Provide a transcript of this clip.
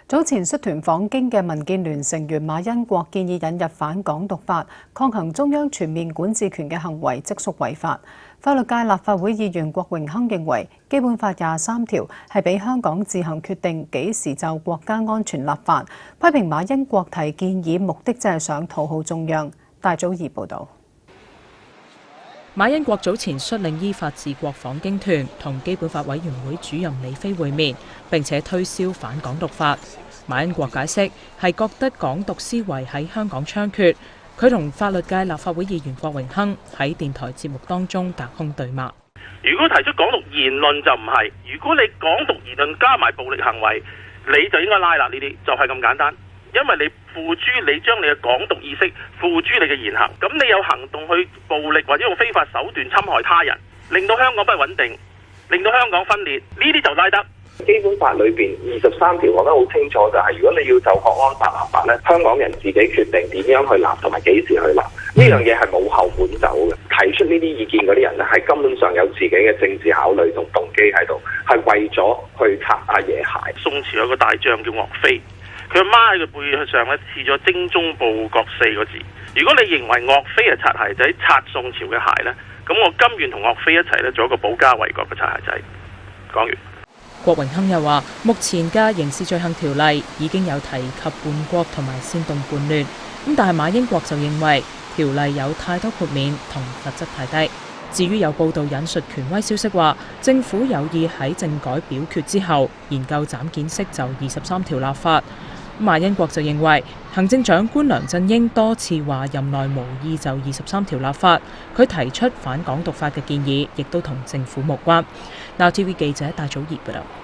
早前率團訪京嘅民建聯成員馬恩國建議引入反港獨法，抗衡中央全面管治權嘅行為，即屬違法。法律界立法會議員郭榮鏗認為，《基本法》23條係俾香港自行決定幾時就國家安全立法，批評馬恩國提建議目的就係想討好中央。戴祖儀報導。馬恩國早前率領依法治國訪京團同基本法委員會主任李飛會面，並且推銷反港獨法。馬恩國解釋係覺得港獨思維喺香港猖獗。佢同法律界立法會議員郭榮鏗喺電台節目當中隔空對罵。如果提出港獨言論就唔係，如果你港獨言論加埋暴力行為，你就應該拉啦。呢啲就係咁簡單，因為你付諸你將你嘅港獨意識付諸你嘅言行，咁你有行動去暴力或者用非法手段侵害他人，令到香港不穩定，令到香港分裂，呢啲就拉得。基本法裏邊23條講得好清楚，就係如果你要就國安法立法咧，香港人自己決定點樣去立同埋幾時去立，呢樣嘢係冇後門走嘅。提出呢啲意見嗰啲人咧，係根本上有自己嘅政治考慮同動機喺度，係為咗去擦阿爺鞋。宋朝有個大將叫岳飛，佢阿媽喺佢背上咧刺咗精忠報國4個字。如果你認為岳飛係擦鞋仔，擦宋朝嘅鞋咧，咁我甘願同岳飛一齊咧做一個保家衛國嘅擦鞋仔。講完。郭榮鏗又話：目前嘅刑事罪行條例已經有提及叛國同埋煽動叛亂，但係馬恩國就認為條例有太多豁免同罰則太低。至於有報道引述權威消息話，政府有意喺政改表決之後研究斬件式就23條立法。馬恩國就認為行政長官梁振英多次話任內無意就23條立法，佢提出反港獨法嘅建議亦都同政府無關。Now TV 記者戴祖儀報道。